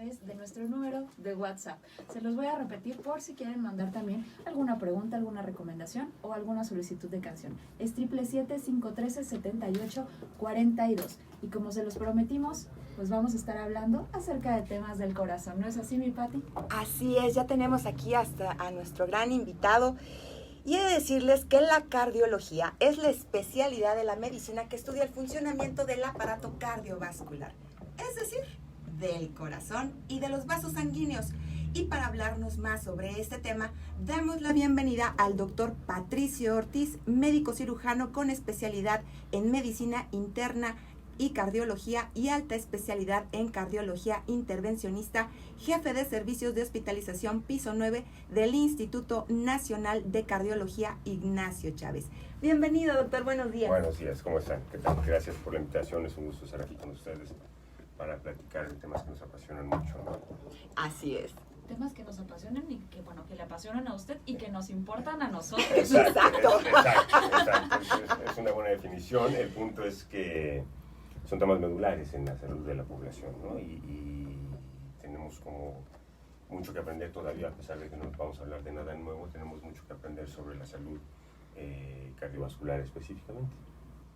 través de nuestro número de WhatsApp. Se los voy a repetir por si quieren mandar también alguna pregunta, alguna recomendación o alguna solicitud de canción. Es 777-513-7842. Y como se los prometimos, pues vamos a estar hablando acerca de temas del corazón. ¿No es así, mi Pati? Así es, ya tenemos aquí hasta a nuestro gran invitado. Y he de decirles que la cardiología es la especialidad de la medicina que estudia el funcionamiento del aparato cardiovascular, es decir, del corazón y de los vasos sanguíneos. Y para hablarnos más sobre este tema, damos la bienvenida al doctor Patricio Ortiz, médico cirujano con especialidad en medicina interna y cardiología y alta especialidad en cardiología intervencionista, jefe de servicios de hospitalización piso 9 del Instituto Nacional de Cardiología Ignacio Chávez. Bienvenido, doctor, buenos días. Buenos días, ¿cómo están? ¿Qué tal? Gracias por la invitación, es un gusto estar aquí con ustedes para platicar de temas que nos apasionan mucho, ¿no? Así es. Temas que nos apasionan y que, bueno, que le apasionan a usted y que nos importan a nosotros. Exacto. Es una buena definición. El punto es que son temas medulares en la salud de la población, ¿no? Y tenemos como mucho que aprender todavía, a pesar de que no vamos a hablar de nada nuevo, tenemos mucho que aprender sobre la salud cardiovascular específicamente.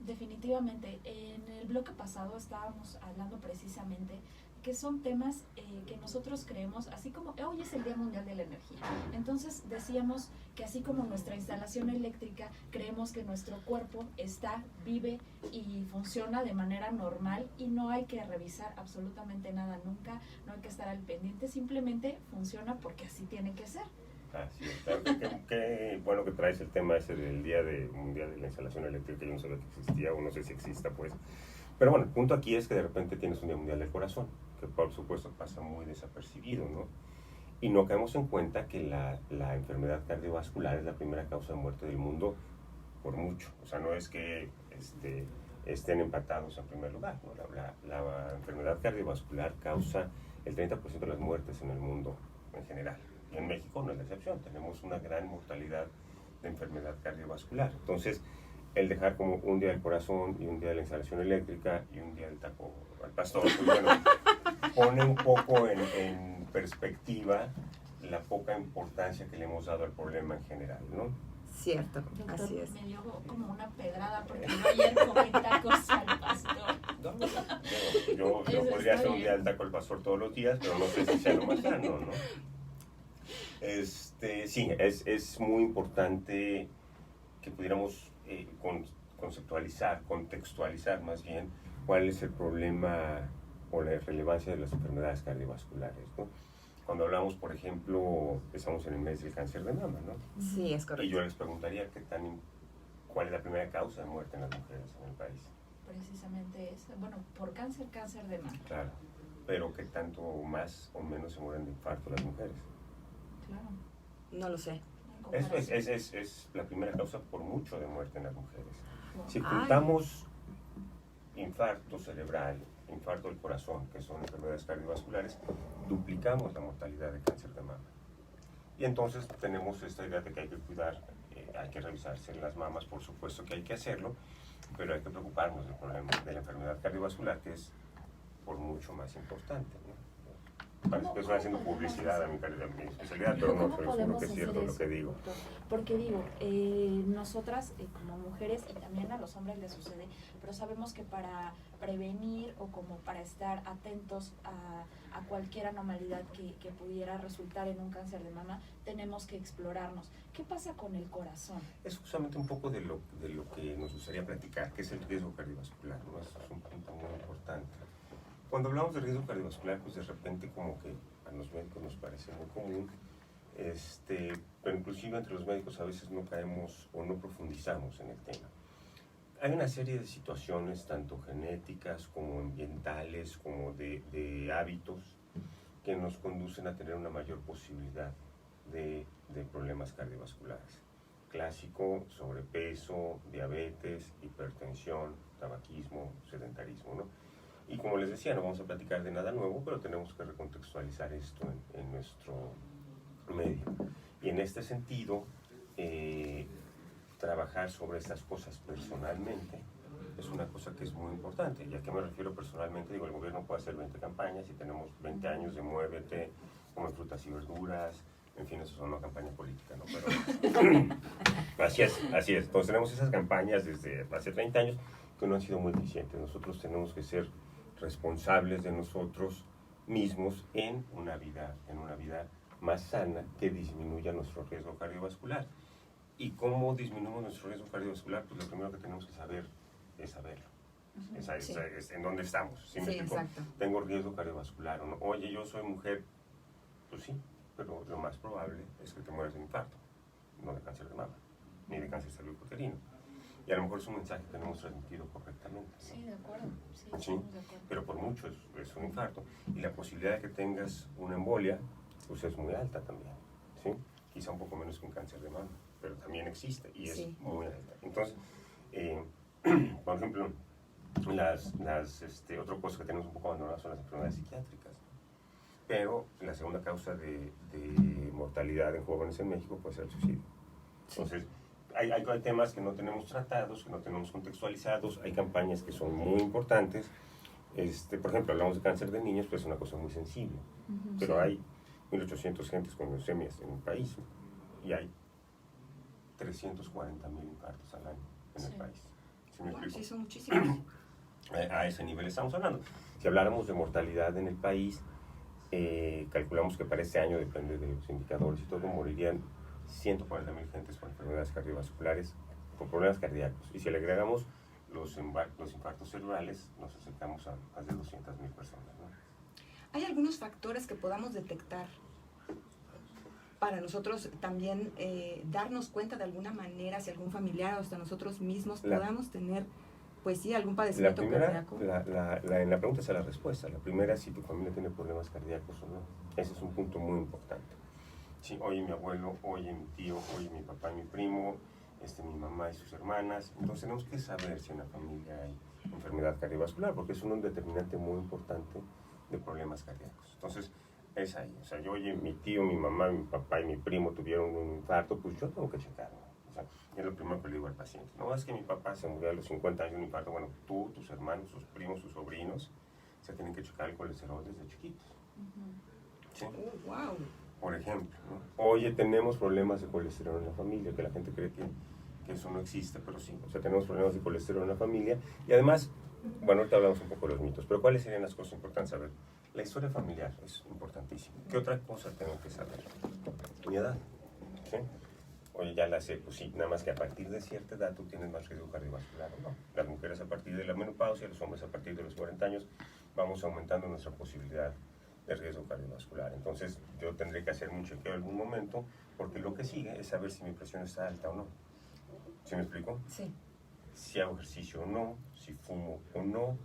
Definitivamente. En el bloque pasado estábamos hablando precisamente que son temas que nosotros creemos, así como hoy es el Día Mundial de la Energía. Entonces decíamos que así como nuestra instalación eléctrica, creemos que nuestro cuerpo está, vive y funciona de manera normal y no hay que revisar absolutamente nada nunca, no hay que estar al pendiente, simplemente funciona porque así tiene que ser. Así es, claro, qué bueno que traes el tema ese del Día Mundial de la Instalación Eléctrica. Yo no sabía que existía o no sé si exista, pues. Pero bueno, el punto aquí es que de repente tienes un Día Mundial del Corazón, que por supuesto pasa muy desapercibido, ¿no? Y no caemos en cuenta que la enfermedad cardiovascular es la primera causa de muerte del mundo por mucho. O sea, no es que estén empatados en primer lugar, ¿no? La enfermedad cardiovascular causa el 30% de las muertes en el mundo en general. Y en México no es la excepción, tenemos una gran mortalidad de enfermedad cardiovascular. Entonces, el dejar como un día del corazón y un día de la instalación eléctrica y un día del taco al pastor, pues bueno, pone un poco en perspectiva la poca importancia que le hemos dado al problema en general, ¿no? Cierto, Doctor, así es. me dio como una pedrada porque yo ayer comí tacos al pastor. Yo podría hacer un día del taco al pastor todos los días, pero no sé si sea lo más sano, ¿no? Sí, es muy importante que pudiéramos conceptualizar, contextualizar más bien cuál es el problema o la relevancia de las enfermedades cardiovasculares, ¿no? Cuando hablamos, por ejemplo, estamos en el mes del cáncer de mama, ¿no? Sí, es correcto. Y yo les preguntaría cuál es la primera causa de muerte en las mujeres en el país. Precisamente es, bueno, por cáncer de mama. Claro, pero ¿qué tanto más o menos se mueren de infarto las mujeres? Claro. No lo sé. Es la primera causa por mucho de muerte en las mujeres. Wow. Si juntamos infarto cerebral, infarto del corazón, que son enfermedades cardiovasculares, duplicamos la mortalidad de cáncer de mama. Y entonces tenemos esta idea de que hay que cuidar, hay que revisarse las mamas, por supuesto que hay que hacerlo, pero hay que preocuparnos del problema de la enfermedad cardiovascular, que es por mucho más importante, ¿no? Parece que estoy haciendo publicidad a mi especialidad, pero no, pero seguro que es cierto lo que digo. Doctor? Porque digo, nosotras como mujeres, y también a los hombres les sucede, pero sabemos que para prevenir o como para estar atentos a cualquier anomalidad que pudiera resultar en un cáncer de mama, tenemos que explorarnos. ¿Qué pasa con el corazón? Es justamente un poco de lo que nos gustaría platicar, que es el riesgo cardiovascular, ¿no? Eso es un punto muy importante. Cuando hablamos de riesgo cardiovascular, pues de repente como que a los médicos nos parece muy común, pero inclusive entre los médicos a veces no caemos o no profundizamos en el tema. Hay una serie de situaciones, tanto genéticas como ambientales, como de hábitos, que nos conducen a tener una mayor posibilidad de problemas cardiovasculares. Clásico, sobrepeso, diabetes, hipertensión, tabaquismo, sedentarismo, ¿no? Y como les decía, no vamos a platicar de nada nuevo, pero tenemos que recontextualizar esto en nuestro medio. Y en este sentido, trabajar sobre estas cosas personalmente es una cosa que es muy importante. ¿Y a qué me refiero personalmente? Digo, el gobierno puede hacer 20 campañas y tenemos 20 años de muévete, come frutas y verduras, en fin, eso es una campaña política, ¿no? Pero así es. Entonces tenemos esas campañas desde hace 30 años que no han sido muy eficientes. Nosotros tenemos que ser responsables de nosotros mismos en una vida más sana que disminuya nuestro riesgo cardiovascular. ¿Y cómo disminuimos nuestro riesgo cardiovascular? Pues lo primero que tenemos que saber es saberlo. Es en dónde estamos. ¿Sí me explico? Exacto. ¿Tengo riesgo cardiovascular o no? Oye, yo soy mujer. Pues sí, pero lo más probable es que te mueras de infarto, no de cáncer de mama, ni de cáncer cervicuterino. Y a lo mejor es un mensaje que no hemos transmitido correctamente, ¿no? Sí, de acuerdo. Sí, Sí, estamos de acuerdo. pero por mucho es un infarto. Y la posibilidad de que tengas una embolia, pues es muy alta también, ¿sí? Quizá un poco menos que un cáncer de mama, pero también existe y es muy alta. Entonces, por ejemplo, otra cosa que tenemos un poco abandonadas son las enfermedades psiquiátricas. Pero la segunda causa de mortalidad en jóvenes en México puede ser el suicidio. Entonces, hay temas que no tenemos tratados, que no tenemos contextualizados, hay campañas que son muy importantes. Por ejemplo, hablamos de cáncer de niños, pues es una cosa muy sensible. Pero hay 1.800 gentes con leucemias en el país y hay 340.000 infartos al año en el país. ¿Sí me explico? Sí, son muchísimos. A ese nivel estamos hablando. Si habláramos de mortalidad en el país, calculamos que para este año, depende de los indicadores y todo, morirían 140.000 gentes con enfermedades cardiovasculares, con problemas cardíacos. Y si le agregamos los infartos cerebrales, nos acercamos a más de 200.000 personas, ¿no? ¿Hay algunos factores que podamos detectar para nosotros también darnos cuenta de alguna manera, si algún familiar o hasta nosotros mismos podamos tener, pues sí, algún padecimiento cardíaco? En la pregunta está la respuesta. La primera es si tu familia tiene problemas cardíacos o no. Ese es un punto muy importante. Sí, oye mi abuelo, oye mi tío, oye mi papá y mi primo, mi mamá y sus hermanas. Entonces tenemos que saber si en la familia hay enfermedad cardiovascular, porque es un determinante muy importante de problemas cardíacos. Entonces, es ahí. O sea, yo, oye, mi tío, mi mamá, mi papá y mi primo tuvieron un infarto, pues yo tengo que checarlo. O sea, es lo primero que le digo al paciente. No, es que mi papá se murió a los 50 años de un infarto. Bueno, tú, tus hermanos, sus primos, sus sobrinos, se tienen que checar el colesterol desde chiquitos. ¿Sí? Oh, wow. Por ejemplo, ¿no? Oye, tenemos problemas de colesterol en la familia, que la gente cree que eso no existe, pero sí. O sea, tenemos problemas de colesterol en la familia. Y además, bueno, ahorita hablamos un poco de los mitos, pero ¿cuáles serían las cosas importantes saber? La historia familiar es importantísima. ¿Qué otra cosa tengo que saber? Mi edad. ¿Sí? Oye, ya la sé, pues sí, nada más que a partir de cierta edad tú tienes más riesgo cardiovascular o no. Las mujeres a partir de la menopausia, los hombres a partir de los 40 años, vamos aumentando nuestra posibilidad de riesgo cardiovascular. Entonces, yo tendré que hacer un chequeo en algún momento, porque lo que sigue es saber si mi presión está alta o no. ¿Sí me explico? Sí. Si hago ejercicio o no, si fumo o no,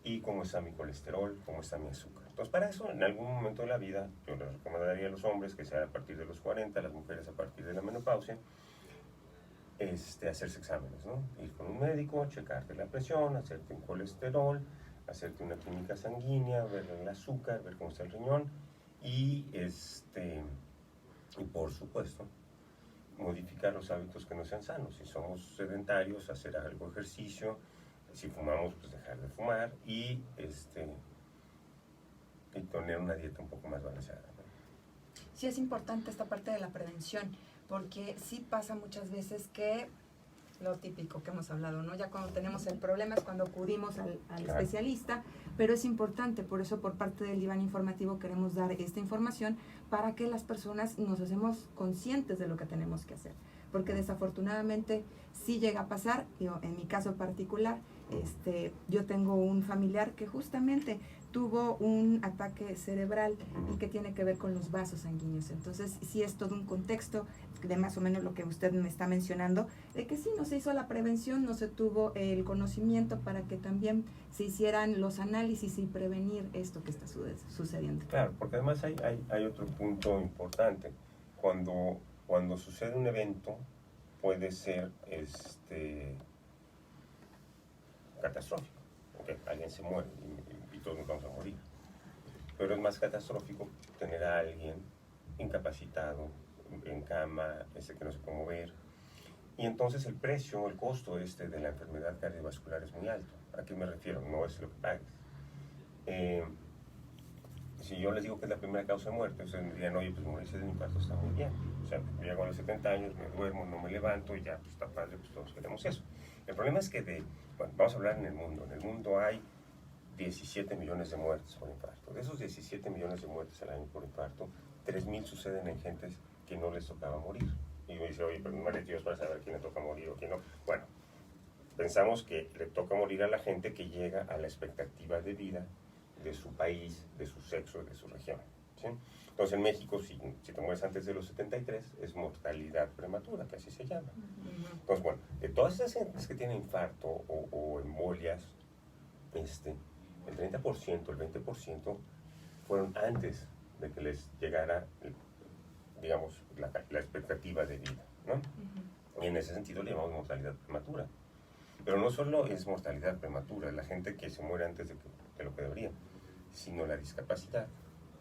y cómo está mi colesterol, cómo está mi azúcar. Entonces, para eso, en algún momento de la vida, yo les recomendaría a los hombres que sea a partir de los 40, las mujeres a partir de la menopausia, hacerse exámenes, ¿no? Ir con un médico, checarte la presión, hacerte un colesterol, hacerte una química sanguínea, ver el azúcar, ver cómo está el riñón, y por supuesto, modificar los hábitos que no sean sanos. Si somos sedentarios, hacer algo de ejercicio. Si fumamos, pues dejar de fumar y tener una dieta un poco más balanceada, ¿no? Sí, es importante esta parte de la prevención, porque sí pasa muchas veces que lo típico que hemos hablado, ¿no? Ya cuando tenemos el problema es cuando acudimos al Claro. especialista, pero es importante, por eso por parte del diván informativo queremos dar esta información para que las personas nos hacemos conscientes de lo que tenemos que hacer, porque desafortunadamente sí llega a pasar. Yo, en mi caso particular, yo tengo un familiar que justamente tuvo un ataque cerebral y que tiene que ver con los vasos sanguíneos. Entonces, sí es todo un contexto de más o menos lo que usted me está mencionando, de que sí, no se hizo la prevención, no se tuvo el conocimiento para que también se hicieran los análisis y prevenir esto que está sucediendo. Claro, porque además hay otro punto importante. Cuando sucede un evento, puede ser catastrófico, porque alguien se muere y todos nos vamos a morir. Pero es más catastrófico tener a alguien incapacitado, en cama, que no se puede mover. Y entonces el precio, el costo de la enfermedad cardiovascular es muy alto. ¿A qué me refiero? No es lo que pagues. Si yo les digo que es la primera causa de muerte, ustedes me dirían, oye, pues morirse de un infarto está muy bien. O sea, yo llego a los 70 años, me duermo, no me levanto y ya, pues está padre, pues todos queremos eso. El problema es que bueno, vamos a hablar en el mundo. En el mundo hay 17 millones de muertes por infarto. De esos 17 millones de muertes al año por infarto, 3,000 suceden en gentes que no les tocaba morir. Y me dice, oye, pero no eres Dios para saber quién le toca morir o quién no. Bueno, pensamos que le toca morir a la gente que llega a la expectativa de vida de su país, de su sexo, de su región. ¿Sí? Entonces en México, si te mueres antes de los 73, es mortalidad prematura, que así se llama. Entonces, bueno, de todas esas gentes que tienen infarto o embolias, el 30%, el 20% fueron antes de que les llegara, digamos, la expectativa de vida, ¿no? Y en ese sentido le llamamos mortalidad prematura. Pero no solo es mortalidad prematura, la gente que se muere antes de lo que debería, sino la discapacidad,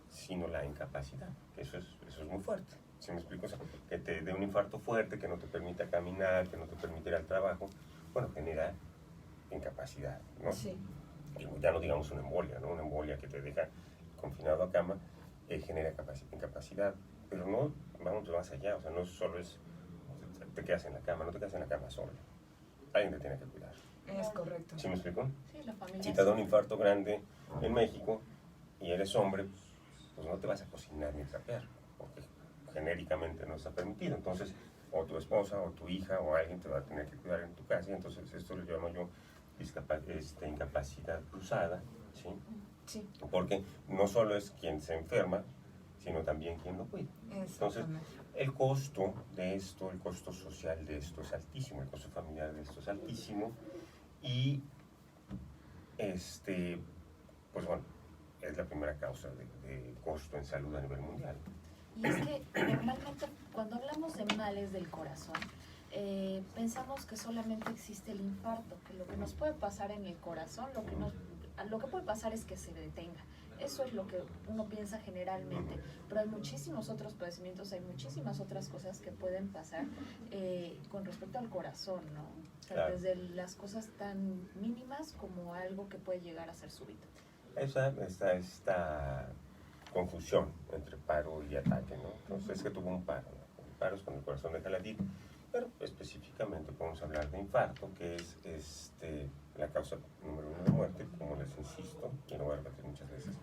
sino la incapacidad. Eso es muy fuerte. ¿Sí me explico? O sea, que te dé un infarto fuerte, que no te permita caminar, que no te permita ir al trabajo, bueno, genera incapacidad, ¿no? Sí. Y ya no digamos una embolia, ¿no? Una embolia que te deja confinado a cama, genera incapacidad. Pero no, vamos más allá, o sea, no solo es, te quedas en la cama, no te quedas en la cama solo. Alguien te tiene que cuidar. Es correcto. ¿Sí me explico? Sí, la familia. Si te da un infarto grande en México y eres hombre, pues no te vas a cocinar ni trapear, porque genéricamente no está permitido. Entonces, o tu esposa o tu hija o alguien te va a tener que cuidar en tu casa, y entonces esto lo llamo yo incapacidad cruzada, ¿sí? Sí. Porque no solo es quien se enferma, sino también quien lo cuida. Entonces, el costo de esto, el costo social de esto es altísimo, el costo familiar de esto es altísimo, y pues bueno, es la primera causa de costo en salud a nivel mundial. Y es que normalmente cuando hablamos de males del corazón, pensamos que solamente existe el infarto, que lo que nos puede pasar en el corazón, lo que puede pasar es que se detenga. Eso es lo que uno piensa generalmente, pero hay muchísimos otros padecimientos, hay muchísimas otras cosas que pueden pasar con respecto al corazón, ¿no? O sea, claro. Desde las cosas tan mínimas como algo que puede llegar a ser súbito. Esta confusión entre paro y ataque, ¿no? Entonces es que tuvo un paro, ¿no? El paro es cuando el corazón deja latir, pero específicamente podemos hablar de infarto, que es la causa número 1 de muerte, como les insisto, y lo voy a repetir muchas veces.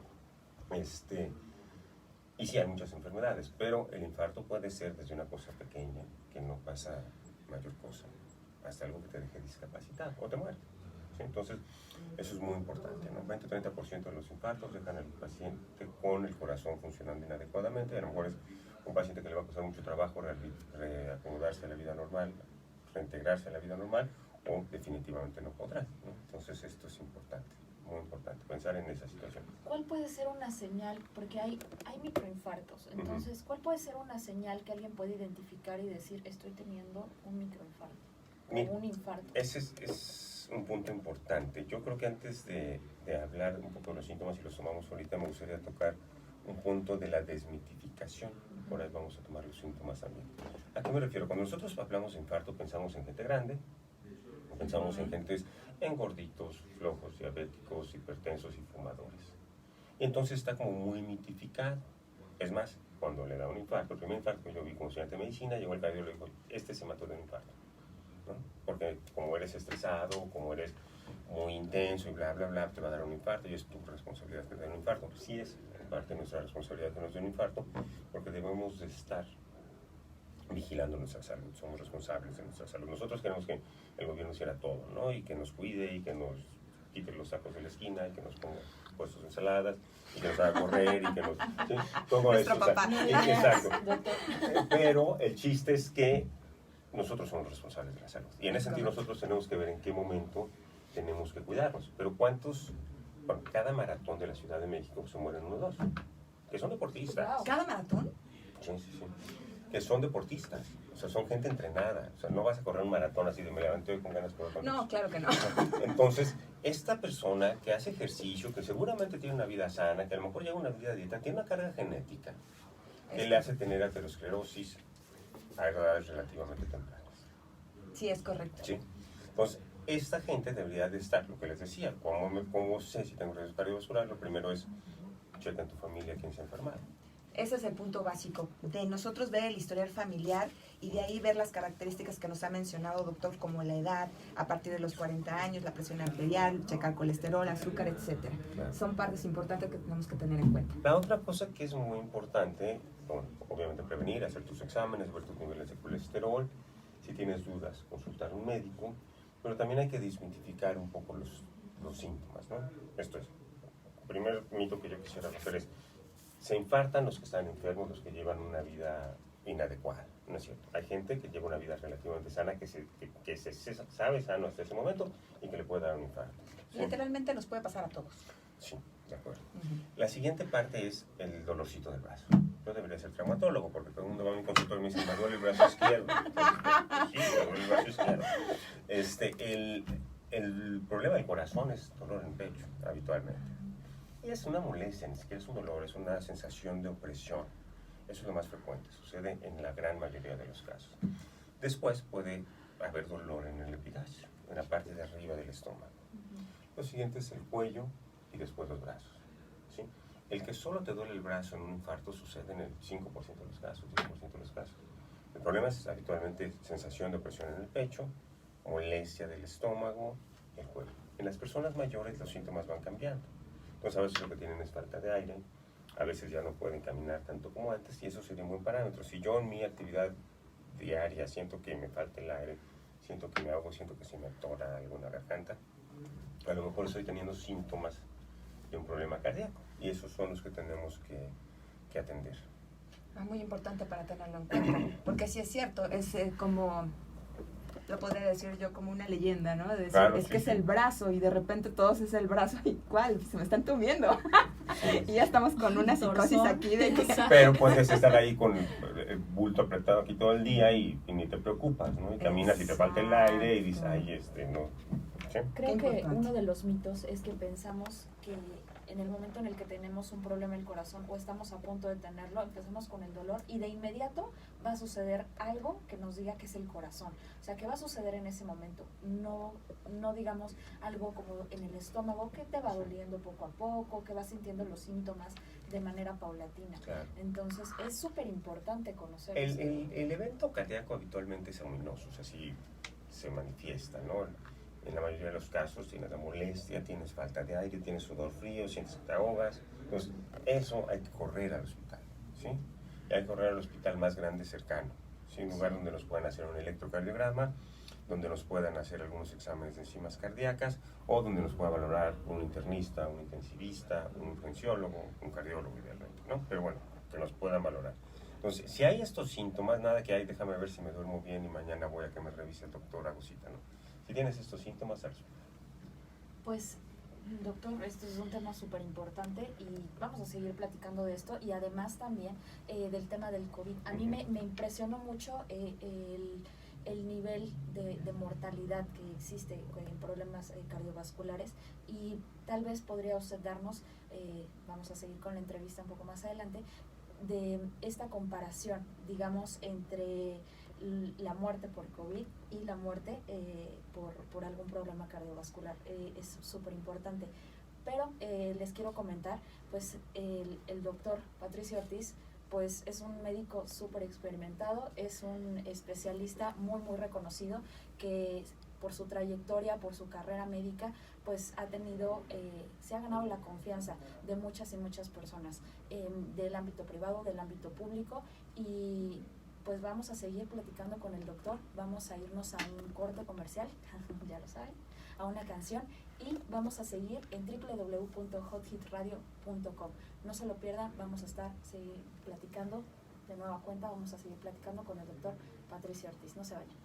Y sí hay muchas enfermedades, pero el infarto puede ser desde una cosa pequeña, que no pasa mayor cosa, hasta algo que te deje discapacitado o te muere. ¿Sí? Entonces, eso es muy importante, ¿no? 20-30% de los infartos dejan al paciente con el corazón funcionando inadecuadamente, y a lo mejor es un paciente que le va a costar mucho trabajo reacomodarse a la vida normal, reintegrarse a la vida normal, o definitivamente no podrá, ¿no? Entonces esto es importante, muy importante, pensar en esa situación. ¿Cuál puede ser una señal? Porque hay microinfartos, entonces, ¿cuál puede ser una señal que alguien puede identificar y decir, estoy teniendo un microinfarto o un infarto? Ese es un punto importante. Yo creo que antes de hablar un poco de los síntomas, y los tomamos ahorita, me gustaría tocar un punto de la desmitificación. Por ahí vamos a tomar los síntomas también. ¿A qué me refiero? Cuando nosotros hablamos de infarto, pensamos en gente grande, pensamos en gentes, en gorditos, flojos, diabéticos, hipertensos y fumadores. Y entonces está como muy mitificado. Es más, cuando le da un infarto, el primer infarto que yo vi como estudiante de medicina, llegó el cardiólogo y le dijo, se mató de un infarto, ¿no? Porque como eres estresado, como eres muy intenso y bla, bla, bla, te va a dar un infarto y es tu responsabilidad que te dé un infarto. Sí es parte de nuestra responsabilidad que nos dé un infarto, porque debemos de estar vigilando nuestra salud, somos responsables de nuestra salud. Nosotros queremos que el gobierno hiciera todo, ¿no? Y que nos cuide y que nos quite los sacos de la esquina y que nos ponga puestos de ensaladas y que nos haga correr y que nos... ¿sí? Todo eso. Exacto. Pero el chiste es que nosotros somos responsables de la salud. Y en ese sentido nosotros tenemos que ver en qué momento tenemos que cuidarnos. Pero ¿cuántos? Bueno, cada maratón de la Ciudad de México se mueren 1 o 2, que son deportistas. ¿Cada maratón? Sí. Que son deportistas, o sea, son gente entrenada, o sea, no vas a correr un maratón así de me levanté hoy con ganas de correr con No, claro que no. Entonces, esta persona que hace ejercicio, que seguramente tiene una vida sana, que a lo mejor lleva una vida de dieta, tiene una carga genética que le hace tener aterosclerosis a edades relativamente tempranas. Sí, es correcto. ¿Sí? Entonces, esta gente debería de estar, lo que les decía, ¿cómo sé si tengo riesgo cardiovascular? Lo primero es, checa en tu familia quién se ha enfermado. Ese es el punto básico, de nosotros ver el historial familiar y de ahí ver las características que nos ha mencionado, doctor, como la edad, a partir de los 40 años, la presión arterial, checar colesterol, azúcar, etcétera. Claro. Son partes importantes que tenemos que tener en cuenta. La otra cosa que es muy importante, bueno, obviamente prevenir, hacer tus exámenes, ver tus niveles de colesterol. Si tienes dudas, consultar a un médico, pero también hay que desmitificar un poco los síntomas, ¿no? Esto es, el primer mito que yo quisiera hacer es, se infartan los que están enfermos, los que llevan una vida inadecuada, ¿no es cierto? Hay gente que lleva una vida relativamente sana, que se sabe sano hasta ese momento y que le puede dar un infarto. ¿Sí? Literalmente nos puede pasar a todos. Sí, de acuerdo. La siguiente parte es el dolorcito del brazo. Yo debería ser traumatólogo porque todo el mundo va a mi consultorio y me dice, me duele el brazo izquierdo. Sí, me duele el brazo izquierdo. El problema del corazón es dolor en el pecho, habitualmente. Y es una molestia, ni siquiera es un dolor, es una sensación de opresión. Eso es lo más frecuente, sucede en la gran mayoría de los casos. Después puede haber dolor en el epigastrio, en la parte de arriba del estómago. Lo siguiente es el cuello y después los brazos. ¿Sí? El que solo te duele el brazo en un infarto sucede en el 5% de los casos, 10% de los casos. El problema es habitualmente sensación de opresión en el pecho, molestia del estómago y el cuello. En las personas mayores los síntomas van cambiando. Entonces a veces lo que tienen es falta de aire, a veces ya no pueden caminar tanto como antes y eso sería un buen parámetro. Si yo en mi actividad diaria siento que me falta el aire, siento que me ahogo, siento que se me atora algo en la garganta, a lo mejor estoy teniendo síntomas de un problema cardíaco y esos son los que tenemos que atender. Muy importante para tenerlo en cuenta, porque sí es cierto, es como, lo podría decir yo como una leyenda, ¿no? De decir, Claro, es sí, que es sí. el brazo y de repente todos es el brazo y ¿cuál? Se me están tumiendo. Y ya estamos con una psicosis Dorsón. aquí de que... Pero puedes estar ahí con el bulto apretado aquí todo el día y ni te preocupas, ¿no? Y caminas y te falta el aire y dices, ay, no. ¿Sí? Creo Qué que importante. uno de los mitos es que pensamos que en el momento en el que tenemos un problema en el corazón o estamos a punto de tenerlo, empezamos con el dolor y de inmediato va a suceder algo que nos diga que es el corazón. O sea, que va a suceder en ese momento. No digamos algo como en el estómago que te va doliendo poco a poco, que vas sintiendo los síntomas de manera paulatina. Claro. Entonces, es súper importante conocer El evento cardíaco habitualmente es ominoso, o sea, sí se manifiesta, ¿no? En la mayoría de los casos tienes la molestia, tienes falta de aire, tienes sudor frío, sientes que te ahogas. Entonces, eso hay que correr al hospital, ¿sí? Y hay que correr al hospital más grande cercano, ¿sí? Un lugar donde nos puedan hacer un electrocardiograma, donde nos puedan hacer algunos exámenes de enzimas cardíacas o donde nos pueda valorar un internista, un intensivista, un urgenciólogo, un cardiólogo idealmente, ¿no? Pero bueno, que nos puedan valorar. Entonces, si hay estos síntomas, nada que hay, déjame ver si me duermo bien y mañana voy a que me revise el doctor, hago cita, ¿no? Si tienes estos síntomas, al hospital. Pues, doctor, esto es un tema súper importante y vamos a seguir platicando de esto y además también del tema del COVID. A mí me impresionó mucho el nivel de mortalidad que existe en problemas cardiovasculares y tal vez podría usted darnos, vamos a seguir con la entrevista un poco más adelante, de esta comparación, digamos, entre la muerte por COVID y la muerte por algún problema cardiovascular. Es súper importante. Pero les quiero comentar, pues el doctor Patricio Ortiz, pues es un médico súper experimentado, es un especialista muy, muy reconocido que por su trayectoria, por su carrera médica, pues ha tenido, se ha ganado la confianza de muchas y muchas personas del ámbito privado, del ámbito público y pues vamos a seguir platicando con el doctor, vamos a irnos a un corte comercial, ya lo saben, a una canción y vamos a seguir en www.hothitradio.com. No se lo pierdan, vamos a seguir platicando de nueva cuenta, vamos a seguir platicando con el doctor Patricio Ortiz, no se vayan.